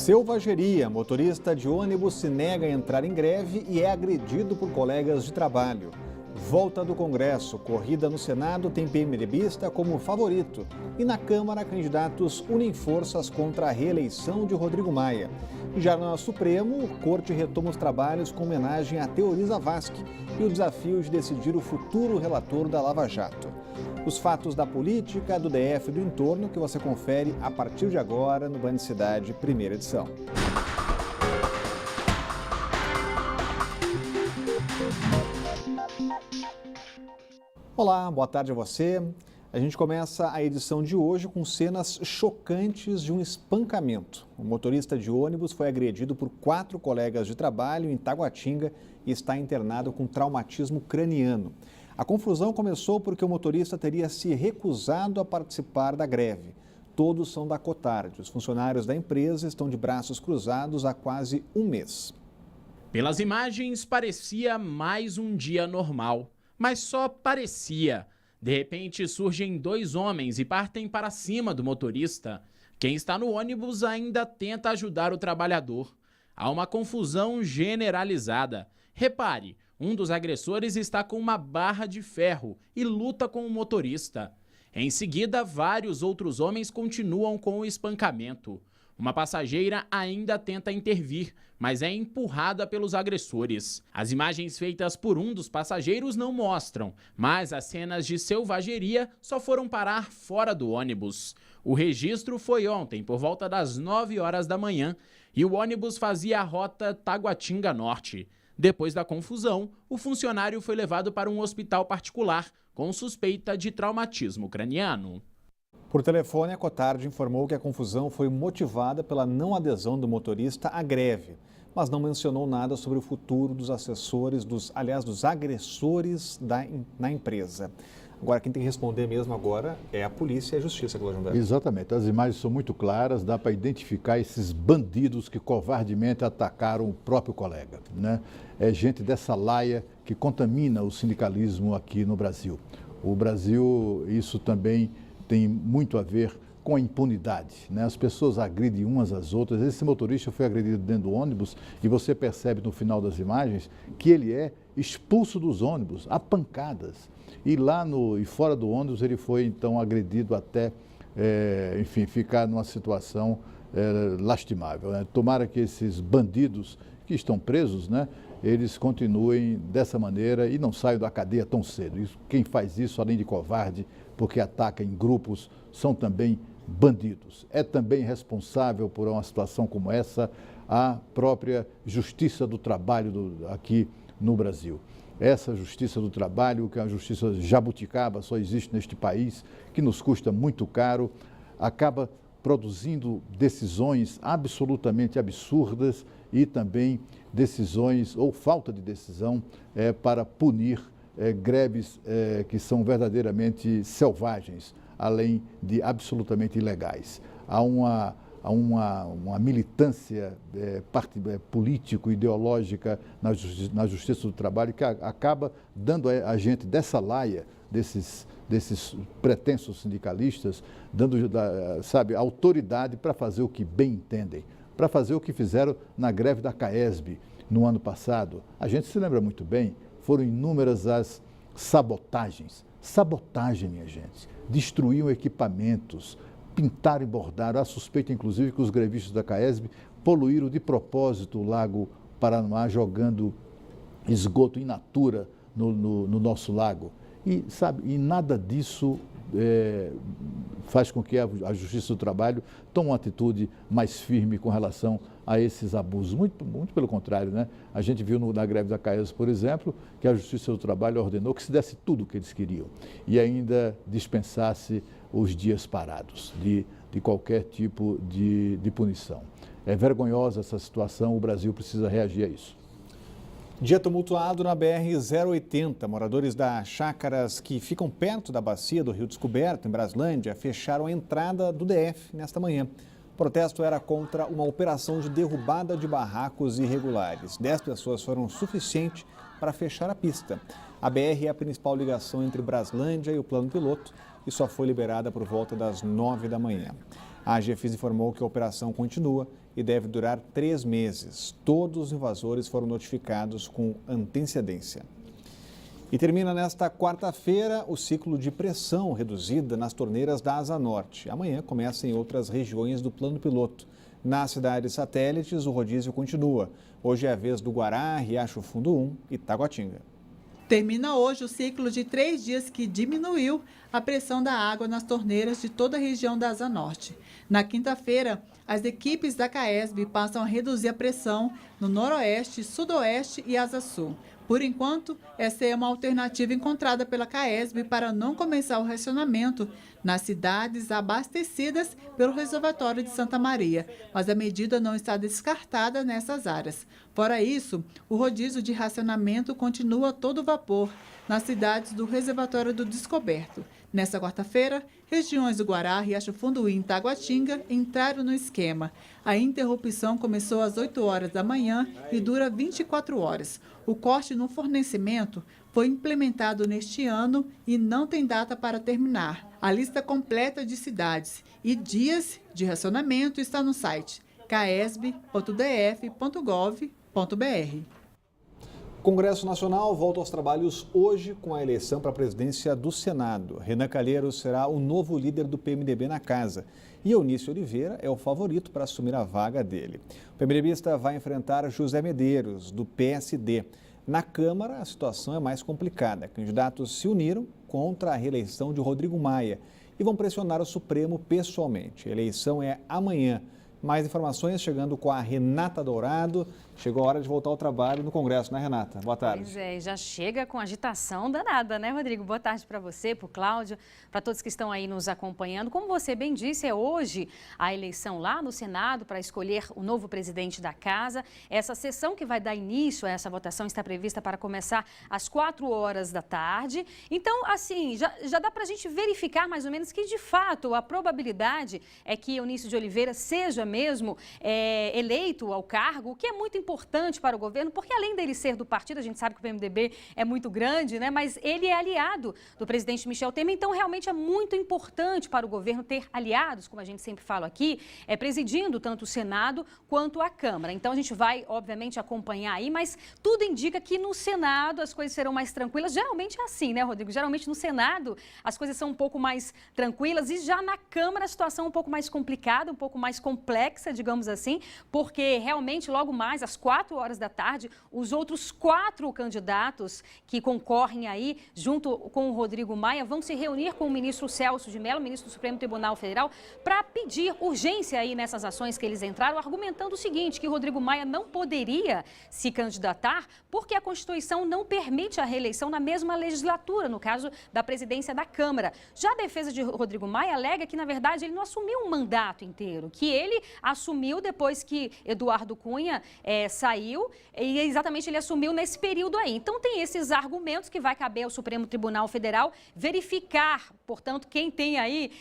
Selvageria. Motorista de ônibus se nega a entrar em greve e é agredido por colegas de trabalho. Volta do Congresso. Corrida no Senado tem PMDBista como favorito. E na Câmara, candidatos unem forças contra a reeleição de Rodrigo Maia. Já no Supremo, Corte retoma os trabalhos com homenagem a Teori Zavascki e o desafio de decidir o futuro relator da Lava Jato. Os fatos da política, do DF e do entorno que você confere a partir de agora no Band Cidade, primeira edição. Olá, boa tarde a você. A gente começa a edição de hoje com cenas chocantes de um espancamento. O motorista de ônibus foi agredido por 4 colegas de trabalho em Taguatinga e está internado com traumatismo craniano. A confusão começou porque o motorista teria se recusado a participar da greve. Todos são da Cotarde. Os funcionários da empresa estão de braços cruzados há quase um mês. Pelas imagens, parecia mais um dia normal, mas só parecia. De repente, surgem 2 homens e partem para cima do motorista. Quem está no ônibus ainda tenta ajudar o trabalhador. Há uma confusão generalizada. Repare, um dos agressores está com uma barra de ferro e luta com o motorista. Em seguida, vários outros homens continuam com o espancamento. Uma passageira ainda tenta intervir, mas é empurrada pelos agressores. As imagens feitas por um dos passageiros não mostram, mas as cenas de selvageria só foram parar fora do ônibus. O registro foi ontem, por volta das 9 horas da manhã, e o ônibus fazia a rota Taguatinga Norte. Depois da confusão, o funcionário foi levado para um hospital particular com suspeita de traumatismo craniano. Por telefone, a Cotarde informou que a confusão foi motivada pela não adesão do motorista à greve, mas não mencionou nada sobre o futuro dos assessores, dos agressores na empresa. Agora, quem tem que responder mesmo agora é a polícia e a justiça, Cláudio André. Exatamente. As imagens são muito claras, dá para identificar esses bandidos que covardemente atacaram o próprio colega, né? É gente dessa laia que contamina o sindicalismo aqui no Brasil. O Brasil, isso também tem muito a ver com a impunidade, né? As pessoas agridem umas às outras. Esse motorista foi agredido dentro do ônibus e você percebe no final das imagens que ele é expulso dos ônibus a pancadas. E fora do ônibus ele foi então agredido até, ficar numa situação lastimável, né? Tomara que esses bandidos que estão presos, né, eles continuem dessa maneira e não saiam da cadeia tão cedo. Quem faz isso, além de covarde, porque ataca em grupos, são também bandidos. É também responsável por uma situação como essa a própria Justiça do Trabalho aqui no Brasil. Essa Justiça do Trabalho, que é a Justiça jabuticaba, só existe neste país, que nos custa muito caro, acaba produzindo decisões absolutamente absurdas e também decisões ou falta de decisão para punir greves que são verdadeiramente selvagens, além de absolutamente ilegais. Há uma militância político-ideológica na Justiça do Trabalho que acaba dando a gente dessa laia, desses pretensos sindicalistas, dando, autoridade para fazer o que bem entendem, para fazer o que fizeram na greve da CAESB no ano passado. A gente se lembra muito bem, foram inúmeras as sabotagens. Sabotagem, minha gente. Destruíam equipamentos, pintaram e bordaram. Há suspeita, inclusive, que os grevistas da CAESB poluíram de propósito o Lago Paranoá, jogando esgoto in natura no nosso lago. E nada disso faz com que a Justiça do Trabalho tome uma atitude mais firme com relação a esses abusos. Muito, muito pelo contrário, né? A gente viu na greve da CAESB, por exemplo, que a Justiça do Trabalho ordenou que se desse tudo o que eles queriam e ainda dispensasse os dias parados de qualquer tipo de punição. É vergonhosa essa situação, o Brasil precisa reagir a isso. Dia tumultuado na BR-080. Moradores das chácaras que ficam perto da bacia do Rio Descoberto, em Braslândia, fecharam a entrada do DF nesta manhã. O protesto era contra uma operação de derrubada de barracos irregulares. 10 pessoas foram suficientes para fechar a pista. A BR é a principal ligação entre Braslândia e o Plano Piloto e só foi liberada por volta das 9 da manhã. A AGFIS informou que a operação continua e deve durar 3 meses. Todos os invasores foram notificados com antecedência. E termina nesta quarta-feira o ciclo de pressão reduzida nas torneiras da Asa Norte. Amanhã começa em outras regiões do plano piloto. Nas cidades satélites, o rodízio continua. Hoje é a vez do Guará, Riacho Fundo 1 e Taguatinga. Termina hoje o ciclo de 3 dias que diminuiu a pressão da água nas torneiras de toda a região da Asa Norte. Na quinta-feira, as equipes da CAESB passam a reduzir a pressão no Noroeste, Sudoeste e Asa Sul. Por enquanto, essa é uma alternativa encontrada pela CAESB para não começar o racionamento nas cidades abastecidas pelo reservatório de Santa Maria, mas a medida não está descartada nessas áreas. Fora isso, o rodízio de racionamento continua a todo vapor nas cidades do reservatório do Descoberto. Nesta quarta-feira, regiões do Guará, Riacho Fundo e Taguatinga entraram no esquema. A interrupção começou às 8 horas da manhã e dura 24 horas. O corte no fornecimento foi implementado neste ano e não tem data para terminar. A lista completa de cidades e dias de racionamento está no site caesb.df.gov.br. O Congresso Nacional volta aos trabalhos hoje com a eleição para a presidência do Senado. Renan Calheiros será o novo líder do PMDB na casa e Eunício Oliveira é o favorito para assumir a vaga dele. O PMDBista vai enfrentar José Medeiros, do PSD. Na Câmara, a situação é mais complicada. Candidatos se uniram contra a reeleição de Rodrigo Maia e vão pressionar o Supremo pessoalmente. A eleição é amanhã. Mais informações chegando com a Renata Dourado. Chegou a hora de voltar ao trabalho no Congresso, né, Renata? Boa tarde. Pois é, já chega com agitação danada, né, Rodrigo? Boa tarde para você, para o Cláudio, para todos que estão aí nos acompanhando. Como você bem disse, é hoje a eleição lá no Senado para escolher o novo presidente da Casa. Essa sessão que vai dar início a essa votação está prevista para começar às 4 horas da tarde. Então, assim, já dá para a gente verificar mais ou menos que, de fato, a probabilidade é que Eunício de Oliveira seja mesmo eleito ao cargo, o que é muito importante para o governo, porque além dele ser do partido, a gente sabe que o PMDB é muito grande, né? Mas ele é aliado do presidente Michel Temer, então realmente é muito importante para o governo ter aliados, como a gente sempre fala aqui, presidindo tanto o Senado quanto a Câmara. Então a gente vai, obviamente, acompanhar aí, mas tudo indica que no Senado as coisas serão mais tranquilas. Geralmente é assim, né, Rodrigo? Geralmente no Senado as coisas são um pouco mais tranquilas e já na Câmara a situação é um pouco mais complicada, um pouco mais complexa, digamos assim, porque realmente logo mais às 4 horas da tarde, os outros 4 candidatos que concorrem aí, junto com o Rodrigo Maia, vão se reunir com o ministro Celso de Mello, ministro do Supremo Tribunal Federal, para pedir urgência aí nessas ações que eles entraram, argumentando o seguinte, que Rodrigo Maia não poderia se candidatar porque a Constituição não permite a reeleição na mesma legislatura, no caso da presidência da Câmara. Já a defesa de Rodrigo Maia alega que, na verdade, ele não assumiu um mandato inteiro, que ele assumiu depois que Eduardo Cunha saiu e exatamente ele assumiu nesse período aí. Então tem esses argumentos que vai caber ao Supremo Tribunal Federal verificar, portanto, quem tem aí,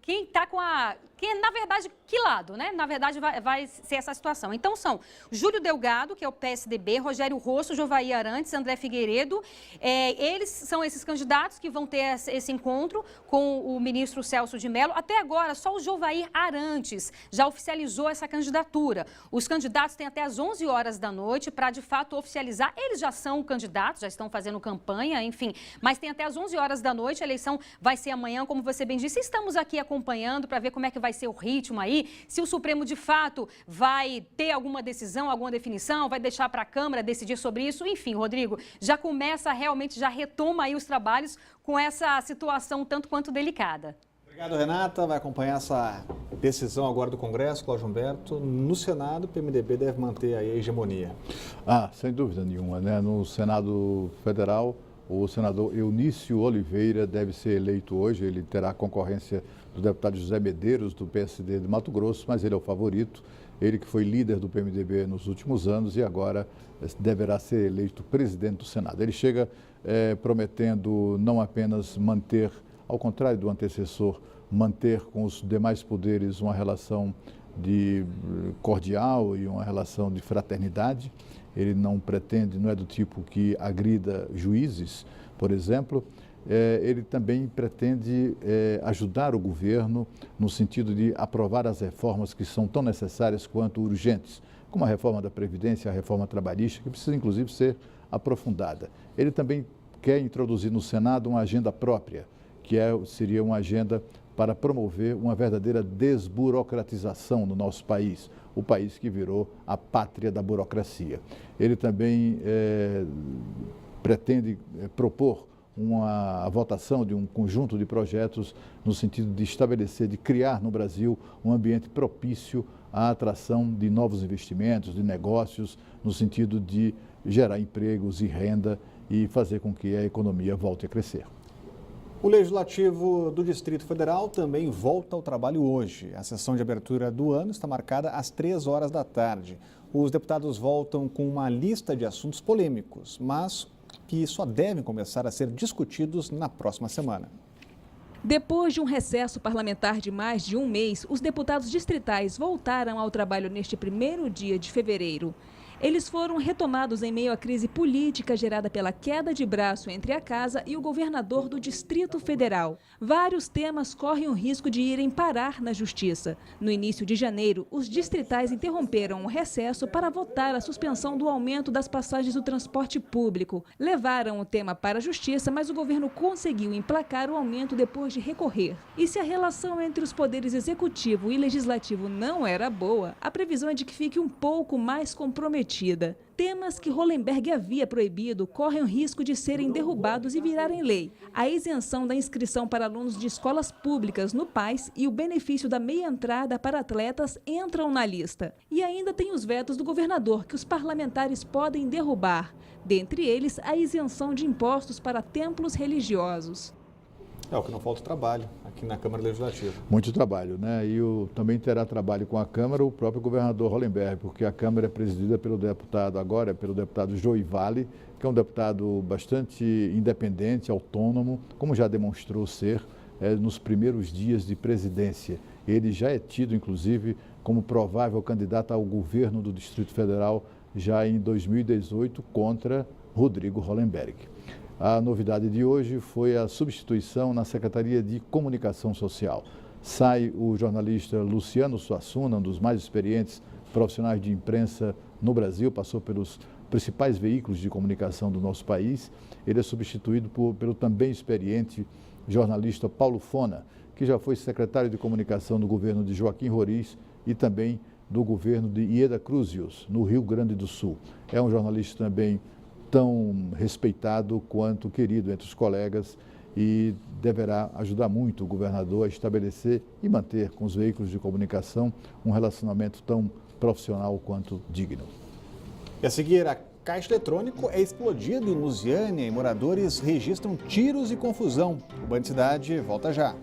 quem está com a... na verdade, que lado, né? Na verdade, vai ser essa situação. Então, são Júlio Delgado, que é o PSDB, Rogério Rosso, Jovair Arantes, André Figueiredo. Eles são esses candidatos que vão ter esse encontro com o ministro Celso de Mello. Até agora, só o Jovair Arantes já oficializou essa candidatura. Os candidatos têm até às 11 horas da noite para, de fato, oficializar. Eles já são candidatos, já estão fazendo campanha, enfim. Mas tem até às 11 horas da noite. A eleição vai ser amanhã, como você bem disse. Estamos aqui acompanhando para ver como é que vai ser o ritmo aí, se o Supremo de fato vai ter alguma decisão, alguma definição, vai deixar para a Câmara decidir sobre isso. Enfim, Rodrigo, já começa realmente, já retoma aí os trabalhos com essa situação tanto quanto delicada. Obrigado, Renata. Vai acompanhar essa decisão agora do Congresso, Cláudio Humberto. No Senado, o PMDB deve manter aí a hegemonia. Sem dúvida nenhuma, né? No Senado Federal, o senador Eunício Oliveira deve ser eleito hoje. Ele terá a concorrência do deputado José Medeiros, do PSD de Mato Grosso, mas ele é o favorito. Ele que foi líder do PMDB nos últimos anos e agora deverá ser eleito presidente do Senado. Ele chega prometendo não apenas manter, ao contrário do antecessor, manter com os demais poderes uma relação cordial e uma relação de fraternidade. Ele não pretende, não é do tipo que agrida juízes, por exemplo. ele também pretende ajudar o governo no sentido de aprovar as reformas que são tão necessárias quanto urgentes, como a reforma da Previdência, a reforma trabalhista, que precisa inclusive ser aprofundada. Ele também quer introduzir no Senado uma agenda própria, que seria uma agenda para promover uma verdadeira desburocratização no nosso país, o país que virou a pátria da burocracia. Ele também pretende propor a votação de um conjunto de projetos no sentido de estabelecer, de criar no Brasil um ambiente propício à atração de novos investimentos, de negócios, no sentido de gerar empregos e renda e fazer com que a economia volte a crescer. O Legislativo do Distrito Federal também volta ao trabalho hoje. A sessão de abertura do ano está marcada às 3 horas da tarde. Os deputados voltam com uma lista de assuntos polêmicos, mas que só devem começar a ser discutidos na próxima semana. Depois de um recesso parlamentar de mais de um mês, os deputados distritais voltaram ao trabalho neste primeiro dia de fevereiro. Eles foram retomados em meio à crise política gerada pela queda de braço entre a Casa e o governador do Distrito Federal. Vários temas correm o risco de irem parar na Justiça. No início de janeiro, os distritais interromperam o recesso para votar a suspensão do aumento das passagens do transporte público. Levaram o tema para a Justiça, mas o governo conseguiu emplacar o aumento depois de recorrer. E se a relação entre os poderes executivo e legislativo não era boa, a previsão é de que fique um pouco mais comprometida. Temas que Hollenberg havia proibido correm o risco de serem derrubados e virarem lei. A isenção da inscrição para alunos de escolas públicas no PAS e o benefício da meia entrada para atletas entram na lista. E ainda tem os vetos do governador, que os parlamentares podem derrubar. Dentre eles, a isenção de impostos para templos religiosos. É o que não falta trabalho aqui na Câmara Legislativa. Muito trabalho, né? E também terá trabalho com a Câmara o próprio governador Hollenberg, porque a Câmara é presidida pelo deputado Joey Vale, que é um deputado bastante independente, autônomo, como já demonstrou ser nos primeiros dias de presidência. Ele já é tido, inclusive, como provável candidato ao governo do Distrito Federal já em 2018 contra Rodrigo Hollenberg. A novidade de hoje foi a substituição na Secretaria de Comunicação Social. Sai o jornalista Luciano Suassuna, um dos mais experientes profissionais de imprensa no Brasil, passou pelos principais veículos de comunicação do nosso país. Ele é substituído pelo também experiente jornalista Paulo Fona, que já foi secretário de Comunicação do governo de Joaquim Roriz e também do governo de Ieda Cruzius, no Rio Grande do Sul. É um jornalista também tão respeitado quanto querido entre os colegas e deverá ajudar muito o governador a estabelecer e manter com os veículos de comunicação um relacionamento tão profissional quanto digno. E a seguir, a caixa eletrônico é explodido em Lusiânia e moradores registram tiros e confusão. O Band Cidade volta já.